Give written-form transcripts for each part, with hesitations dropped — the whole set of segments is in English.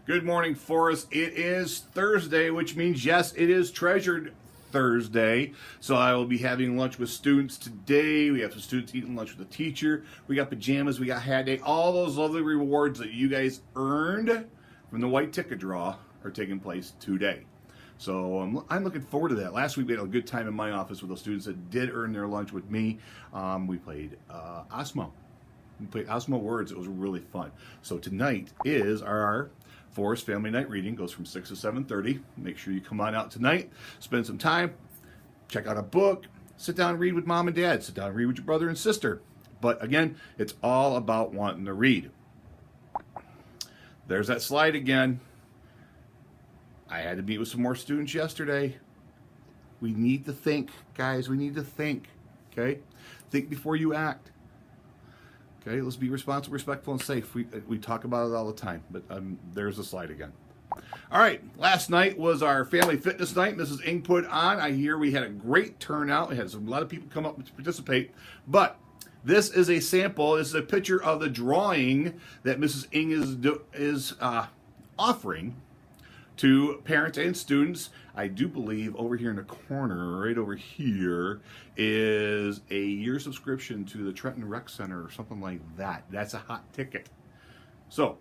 Good morning, Forest. It is Thursday, which means, yes, it is Treasured Thursday. So I will be having lunch with students today. We have some students eating lunch with a teacher. We got pajamas. We got hat day. All those lovely rewards that you guys earned from the white ticket draw are taking place today. So I'm looking forward to that. Last week we had a good time in my office with those students that did earn their lunch with me. We played Osmo. We played Osmo Words. It was really fun. So tonight is our Forest Family Night Reading. Goes from 6 to 7:30. Make sure you come on out tonight. Spend some time. Check out a book. Sit down and read with mom and dad. Sit down and read with your brother and sister. But again, it's all about wanting to read. There's that slide again. I had to meet with some more students yesterday. We need to think, guys. We need to think. Okay? Think before you act. Okay, let's be responsible, respectful, and safe. We talk about it all the time, but there's the slide again. All right, last night was our family fitness night. Mrs. Ng put on. I hear we had a great turnout. We had a lot of people come up to participate, but this is a sample. This is a picture of the drawing that Mrs. Ng is offering to parents and students. I do believe over here in the corner, right over here, is a year subscription to the Trenton Rec Center or something like that. That's a hot ticket. So,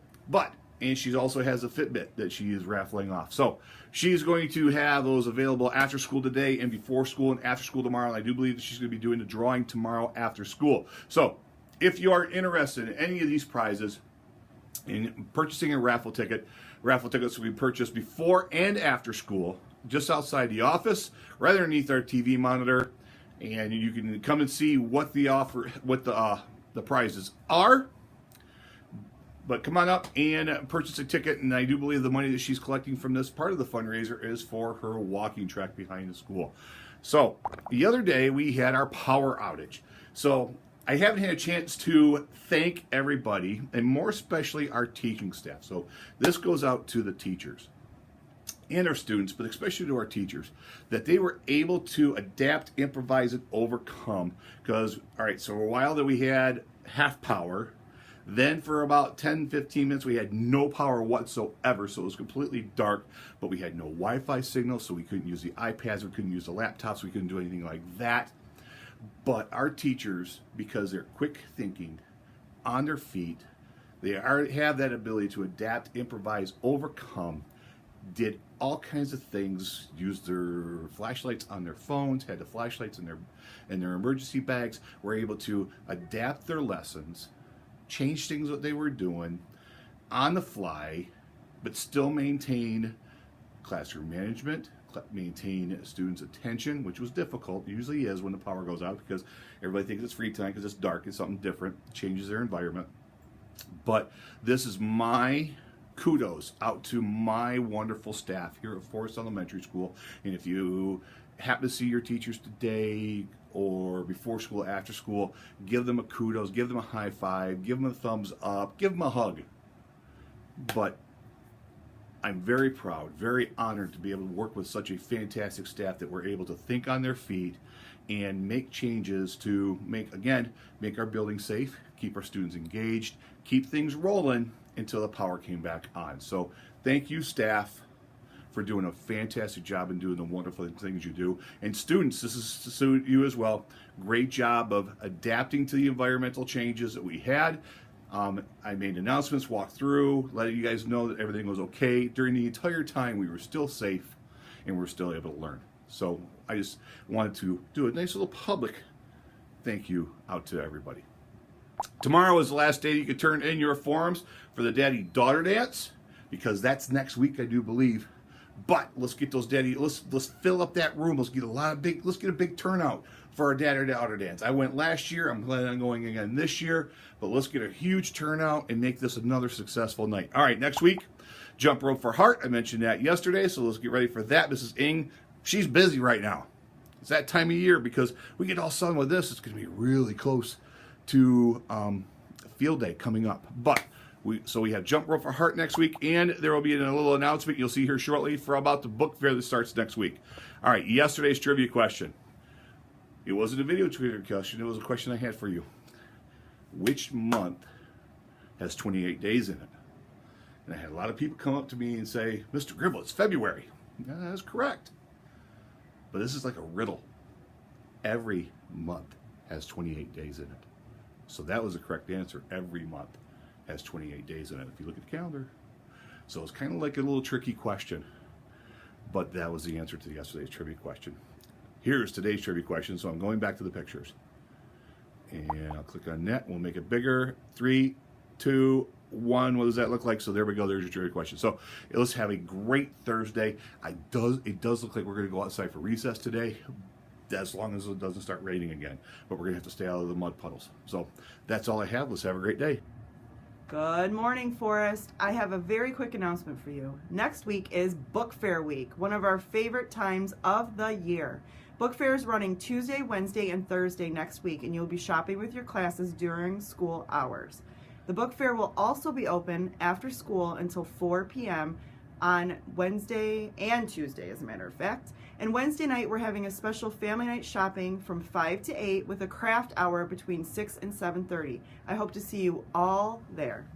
and she also has a Fitbit that she is raffling off. So she's going to have those available after school today and before school and after school tomorrow. And I do believe that she's going to be doing the drawing tomorrow after school. So if you are interested in any of these prizes, in purchasing a raffle tickets will be purchased before and after school, just outside the office, right underneath our TV monitor, and you can come and see what the prizes are. But come on up and purchase a ticket, and I do believe the money that she's collecting from this part of the fundraiser is for her walking track behind the school. So the other day we had our power outage. So I haven't had a chance to thank everybody, and more especially our teaching staff. So this goes out to the teachers and our students, but especially to our teachers, that they were able to adapt, improvise, and overcome. Because, all right, so a while that we had half power, then for about 10, 15 minutes, we had no power whatsoever, so it was completely dark, but we had no Wi-Fi signal, so we couldn't use the iPads, we couldn't use the laptops, we couldn't do anything like that. But our teachers, because they're quick thinking, on their feet, they have that ability to adapt, improvise, overcome, did all kinds of things, used their flashlights on their phones, had the flashlights in their emergency bags, were able to adapt their lessons, change things that they were doing on the fly, but still maintain classroom management, maintain students' attention, which was difficult. It usually is when the power goes out because everybody thinks it's free time because it's dark, it's something different, changes their environment. But this is my kudos out to my wonderful staff here at Forest Elementary School. And if you happen to see your teachers today or before school, after school, give them a kudos, give them a high five, give them a thumbs up, give them a hug. But I'm very proud, very honored to be able to work with such a fantastic staff that were able to think on their feet and make changes to make our building safe, keep our students engaged, keep things rolling until the power came back on. So thank you, staff, for doing a fantastic job and doing the wonderful things you do. And students, this is to you as well. Great job of adapting to the environmental changes that we had. I made announcements, walked through, letting you guys know that everything was okay. During the entire time, we were still safe and we were still able to learn. So I just wanted to do a nice little public thank you out to everybody. Tomorrow is the last day you can turn in your forms for the daddy-daughter dance, because that's next week, I do believe. But let's get those let's fill up that room. Let's get a big turnout for our daddy-daughter dance. I went last year. I'm planning on going again this year. But let's get a huge turnout and make this another successful night. All right, next week, Jump Rope for Heart. I mentioned that yesterday, so let's get ready for that. Mrs. Ng, she's busy right now. It's that time of year because we get all sun with this. It's going to be really close to field day coming up. But we have Jump Rope for Heart next week, and there will be a little announcement you'll see here shortly for about the book fair that starts next week. All right, yesterday's trivia question. It wasn't a video trivia question. It was a question I had for you. Which month has 28 days in it? And I had a lot of people come up to me and say, Mr. Gribble, it's February. Yeah, that's correct. But this is like a riddle. Every month has 28 days in it. So that was the correct answer. Every month has 28 days in it if you look at the calendar. So it's kind of like a little tricky question. But that was the answer to yesterday's trivia question. Here's today's trivia question. So I'm going back to the pictures. And I'll click on net. We'll make it bigger. 3, 2, 1. What does that look like? So there we go. There's your trivia question. So let's have a great Thursday. It does look like we're going to go outside for recess today, as long as it doesn't start raining again. But we're going to have to stay out of the mud puddles. So that's all I have. Let's have a great day. Good morning, Forest. I have a very quick announcement for you. Next week is Book Fair Week, one of our favorite times of the year. Book Fair is running Tuesday, Wednesday, and Thursday next week, and you'll be shopping with your classes during school hours. The book fair will also be open after school until 4 p.m. on Wednesday and Tuesday, as a matter of fact. And Wednesday night, we're having a special family night shopping from 5 to 8 with a craft hour between 6 and 7:30. I hope to see you all there.